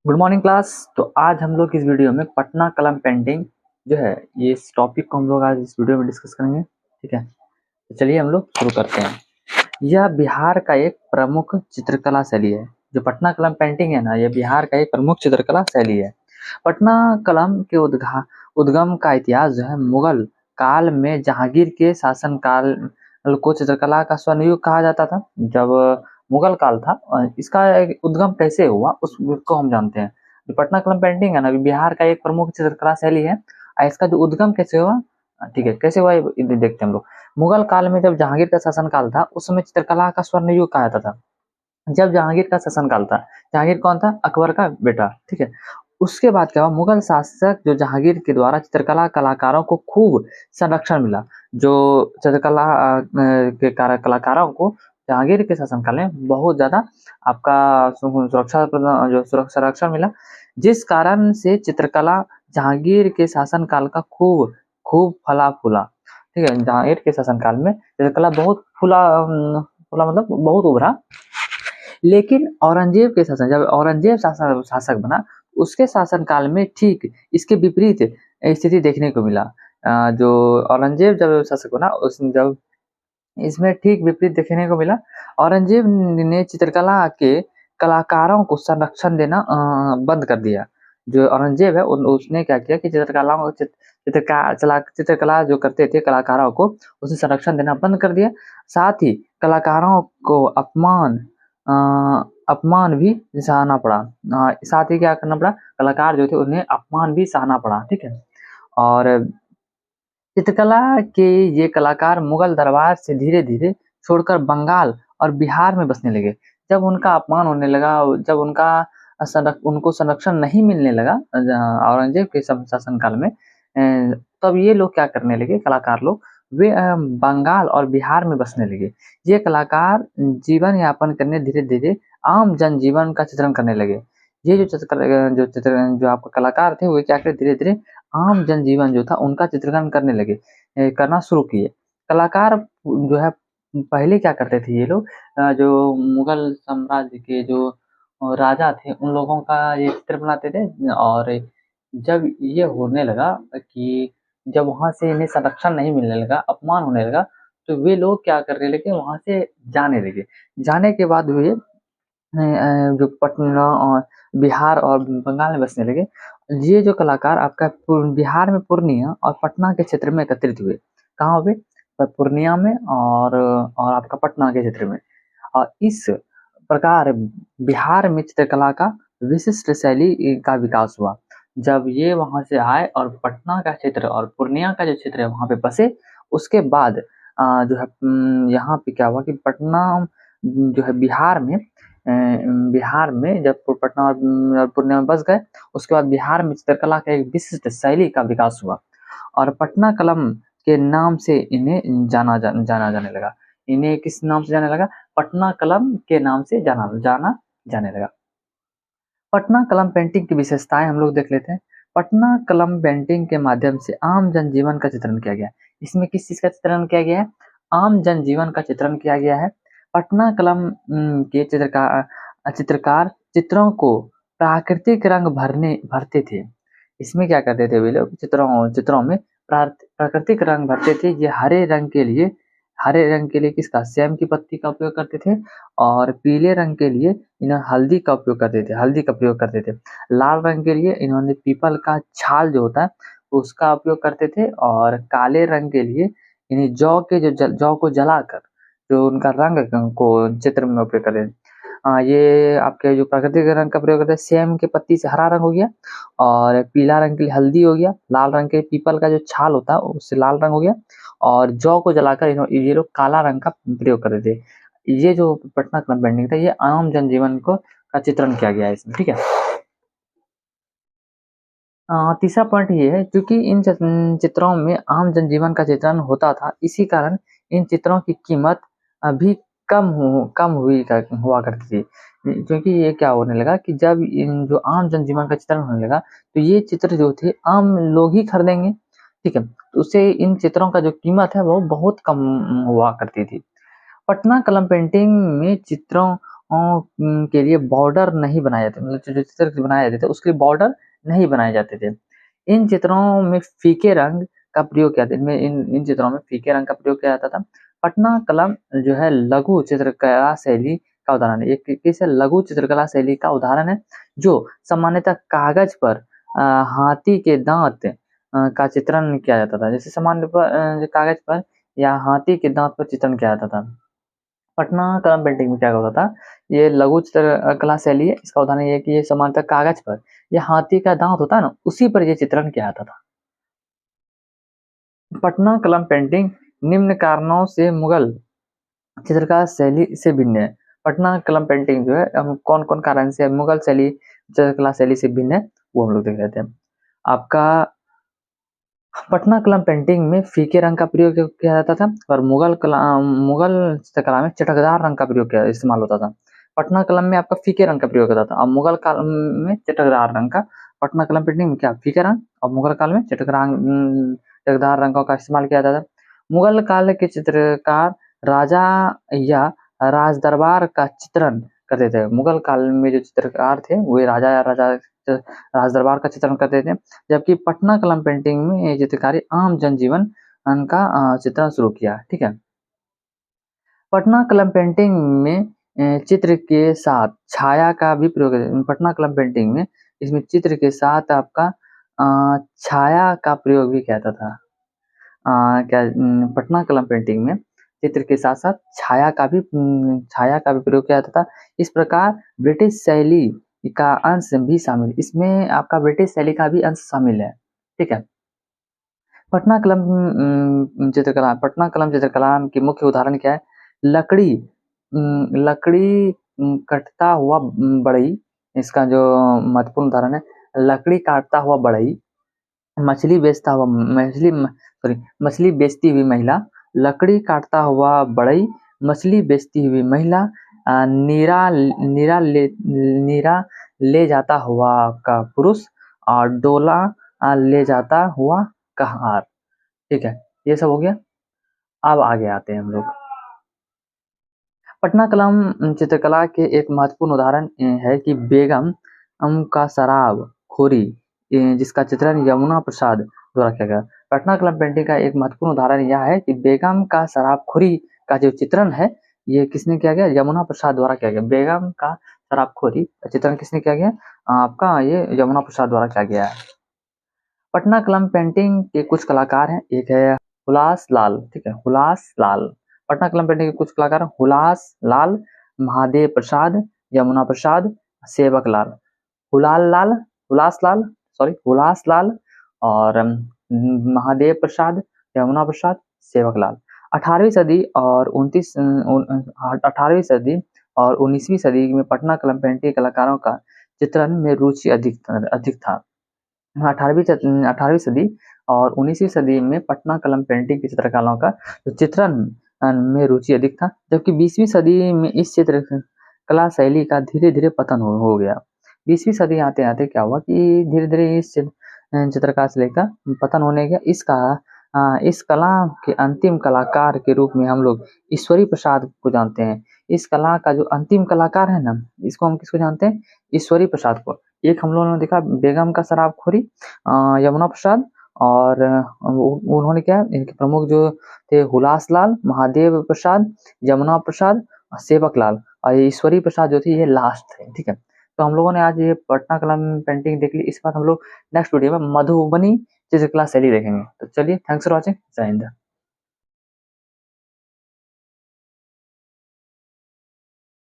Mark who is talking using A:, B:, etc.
A: Good morning class. तो आज हम लोग इस वीडियो में पटना कलम पेंटिंग जो है ये इस टॉपिक को हम लोग आज इस वीडियो में डिस्कस करेंगे। ठीक है, तो चलिए हम लोग शुरू करते हैं। यह बिहार का एक प्रमुख चित्रकला शैली है। जो पटना कलम पेंटिंग है ना, यह बिहार का एक प्रमुख चित्रकला शैली है। पटना कलम के उद्गम का इतिहास जो है मुगल काल में जहांगीर के शासन काल को चित्रकला का स्वर्णयुग कहा जाता था। जब मुगल काल था, इसका एक उद्गम कैसे हुआ उसको हम जानते हैं। जो पटना कलम पेंटिंग है ना, बिहार का एक प्रमुख चित्रकला शैली है। इसका जो उद्गम कैसे हुआ, ठीक है, कैसे हुआ ये देखते हैं हम लोग। मुगल काल में जब जहांगीर का शासन काल था, उस समय चित्रकला का स्वर्ण युग कहा जाता था। जब जहांगीर का शासन काल था, जहांगीर कौन था? अकबर का बेटा। ठीक है, उसके बाद क्या हुआ, मुगल शासक जो जहांगीर के द्वारा चित्रकला कलाकारों को खूब संरक्षण मिला। जो चित्रकला के कलाकारों को जहांगीर के शासनकाल में बहुत ज्यादा आपका संरक्षण मिला, जिस कारण से चित्रकला जहांगीर के शासनकाल का खूब खूब फला फूला। ठीक है, जहांगीर के शासनकाल में चित्रकला बहुत फूला मतलब बहुत उभरा। लेकिन औरंगजेब के शासन, जब औरंगजेब शासक बना, उसके शासन काल में ठीक इसके विपरीत स्थिति देखने को मिला। जो औरंगजेब जब शासक बना, उस जब इसमें ठीक विपरीत देखने को मिला। औरंगजेब ने चित्रकला के कलाकारों को संरक्षण देना बंद कर दिया। जो औरंगजेब है उसने क्या किया कि चित्रकला जो करते थे कलाकारों को, उसे संरक्षण देना बंद कर दिया। साथ ही कलाकारों को अ, अपमान भी सहना पड़ा। साथ ही क्या करना पड़ा, कलाकार जो थे उन्हें अपमान भी सहना पड़ा। ठीक है, और चित्रकला के ये कलाकार मुगल दरबार से धीरे धीरे छोड़कर बंगाल और बिहार में बसने लगे। जब उनका अपमान होने लगा, जब उनको संरक्षण नहीं मिलने लगा औरंगजेब के शासन काल में, तब ये लोग क्या करने लगे, कलाकार लोग वे बंगाल और बिहार में बसने लगे। ये कलाकार जीवन यापन करने धीरे धीरे आम जनजीवन का चित्रण करने लगे। ये जो आपके कलाकार थे, वो क्या करे, धीरे धीरे आम जनजीवन जो था उनका चित्रण करने लगे, करना शुरू किए। कलाकार जो है पहले क्या करते थे ये लोग, जो मुगल साम्राज्य के जो राजा थे उन लोगों का ये चित्र बनाते थे। और जब ये होने लगा कि जब वहां से इन्हें संरक्षण नहीं मिलने लगा, अपमान होने लगा, तो वे लोग क्या करने लगे, वहां से जाने लगे। जाने के बाद वे जो पटना और बिहार और बंगाल में बसने लगे। ये जो कलाकार आपका बिहार में पूर्णिया और पटना के क्षेत्र में एकत्रित हुए। कहाँ हुए? पूर्णिया में और आपका पटना के क्षेत्र में। और इस प्रकार बिहार में चित्रकला का विशिष्ट शैली का विकास हुआ। जब ये वहां से आए और पटना का क्षेत्र और पूर्णिया का जो क्षेत्र है वहां पे बसे, उसके बाद जो है यहाँ पे क्या हुआ कि पटना जो है बिहार में जब पटना और पूर्णिया में बस गए, उसके बाद बिहार में चित्रकला का एक विशिष्ट शैली का विकास हुआ और पटना कलम के नाम से इन्हें जाना जाने लगा। इन्हें किस नाम से जाने लगा? पटना कलम के नाम से जाना जाने लगा। पटना कलम पेंटिंग की विशेषताएं हम लोग देख लेते हैं। पटना कलम पेंटिंग के माध्यम से आम जनजीवन का चित्रण किया गया है। इसमें किस चीज का चित्रण किया गया है? आम जनजीवन का चित्रण किया गया है। पटना कलम के चित्रकार चित्रों को प्राकृतिक रंग भरते थे। इसमें क्या करते थे वे लोग, चित्रों में प्राकृतिक रंग भरते थे। ये हरे रंग के लिए किसका? सेम की पत्ती का उपयोग करते थे। और पीले रंग के लिए इन्हें हल्दी का प्रयोग करते थे। लाल रंग के लिए इन्होंने पीपल का छाल जो होता है उसका उपयोग करते थे। और काले रंग के लिए इन्हें जौ को जलाकर जो उनका रंग को चित्र में उपयोग करते थे। ये आपके जो प्राकृतिक रंग का प्रयोग करते हैं, सेम के पत्ती से हरा रंग हो गया, और पीला रंग के लिए हल्दी हो गया, लाल रंग के पीपल का जो छाल होता है उससे लाल रंग हो गया, और जौ को जलाकर ये लोग काला रंग का प्रयोग करते थे। ये जो पटना कलम पेंटिंग था, ये आम जनजीवन को का चित्रण किया गया है इसमें। ठीक है, तीसरा पॉइंट ये है, क्योंकि इन चित्रों में आम जनजीवन का चित्रण होता था, इसी कारण इन चित्रों की कीमत अभी कम हुआ करती थी। क्योंकि ये क्या होने लगा कि जब इन जो आम जनजीवन का चित्रण होने लगा, तो ये चित्र जो थे आम लोग ही खरीदेंगे। ठीक है, तो उससे इन चित्रों का जो कीमत है वो बहुत कम हुआ करती थी। पटना कलम पेंटिंग में चित्रों के लिए बॉर्डर नहीं बनाए जाते, मतलब जो चित्र बनाए जाते थे उसके लिए बॉर्डर नहीं बनाए जाते थे। इन चित्रों में फीके रंग का प्रयोग किया था, इनमें इन चित्रों में फीके रंग का प्रयोग किया जाता था। पटना कलम जो है लघु चित्रकला शैली का उदाहरण है, एक किस लघु चित्रकला शैली का उदाहरण है जो सामान्यतः कागज पर हाथी के दांत का चित्रण किया जाता था। जैसे सामान्य पर जो कागज पर या हाथी के दांत पर चित्रण किया जाता था। पटना कलम पेंटिंग में क्या होता था, ये लघु चित्रकला शैली है, इसका उदाहरण ये है कि ये सामान्यतः कागज पर या हाथी का दांत होता है ना, उसी पर ये चित्रण किया जाता था। पटना कलम पेंटिंग निम्न कारणों से मुगल चित्रकला शैली से भिन्न है। पटना कलम पेंटिंग जो है हम कौन कौन कारण से मुगल शैली चित्रकला शैली से भिन्न है वो हम लोग देख लेते हैं। आपका पटना कलम पेंटिंग में फीके रंग का प्रयोग किया जाता था और मुगल चित्रकला में चटकदार रंग का प्रयोग किया इस्तेमाल होता था। पटना कलम में आपका फीके रंग का प्रयोग होता था और मुगल काल में चटकदार रंग का। पटना कलम पेंटिंग में क्या फीके रंग और मुगल काल में चटकदार रंगों का इस्तेमाल किया जाता था। मुगल काल के चित्रकार राजा या राज दरबार का चित्रण करते थे। मुगल काल में जो चित्रकार थे वे राजा या राज दरबार का चित्रण करते थे, जबकि पटना कलम पेंटिंग में ये चित्रकारी आम जनजीवन का चित्रण शुरू किया। ठीक है, पटना कलम पेंटिंग में चित्र के साथ छाया का भी प्रयोग है। पटना कलम पेंटिंग में इसमें चित्र के साथ आपका छाया का प्रयोग भी किया जाता था। पटना कलम पेंटिंग में चित्र के साथ साथ छाया का भी प्रयोग किया जाता था। इस प्रकार ब्रिटिश शैली का अंश भी शामिल, इसमें आपका ब्रिटिश शैली का भी अंश शामिल है। ठीक है, पटना कलम चित्रकला की मुख्य उदाहरण क्या है? लकड़ी कटता हुआ बढ़ई, इसका जो महत्वपूर्ण उदाहरण है लकड़ी काटता हुआ बढ़ई, मछली बेचती हुई महिला, लकड़ी काटता हुआ बढ़ई, मछली बेचती हुई महिला, नीरा ले जाता हुआ का पुरुष और डोला ले जाता हुआ कहार। ठीक है, ये सब हो गया। अब आगे आते हैं हम लोग। पटना कलम चित्रकला के एक महत्वपूर्ण उदाहरण है कि बेगम का शराब खोरी, जिसका चित्रण यमुना प्रसाद द्वारा किया गया। पटना कलम पेंटिंग का एक महत्वपूर्ण उदाहरण यह है कि बेगम का शराबखोरी का जो चित्रण है ये किसने किया गया? यमुना प्रसाद द्वारा किया गया। बेगम का शराबखोरी का चित्रण किसने किया गया? आपका ये यमुना प्रसाद द्वारा किया गया है। पटना कलम पेंटिंग के कुछ कलाकार हैं, एक है हुलास लाल। ठीक है, हुलास लाल। पटना कलम पेंटिंग के कुछ कलाकार हुलास लाल, महादेव प्रसाद, यमुना प्रसाद, सेवक लाल। हुलास लाल और महादेव प्रसाद, यमुना प्रसाद, सेवक लाल। 18वीं सदी और 18वीं सदी और 19वीं सदी में पटना कलम पेंटिंग कलाकारों का चित्रण में रुचि अधिक था। 18वीं सदी और 19वीं सदी में पटना कलम पेंटिंग की चित्रकलाओं का चित्रण में रुचि अधिक था, जबकि 20वीं सदी में इस चित्रकला शैली का धीरे धीरे पतन हो गया। 20वीं सदी आते आते क्या हुआ कि धीरे धीरे इस चित्रकला शैली का पतन होने गया। इस कला के अंतिम कलाकार के रूप में हम लोग ईश्वरी प्रसाद को जानते हैं। इस कला का जो अंतिम कलाकार है ना, इसको हम किसको जानते हैं? ईश्वरी प्रसाद को। एक हम लोगों ने देखा बेगम का शराबखोरी, यमुना प्रसाद, और उन्होंने क्या, इनके प्रमुख जो थे हुलास लाल, महादेव प्रसाद, यमुना प्रसाद, सेवक लाल, और ईश्वरी प्रसाद जो थी ये लास्ट थे। ठीक है, तो हम लोगों ने आज ये पटना कलम पेंटिंग देख ली। इस बार हम लोग नेक्स्ट वीडियो में मधुबनी चित्रकला शैली देखेंगे। तो चलिए, थैंक्स फॉर वॉचिंग। जय हिंद।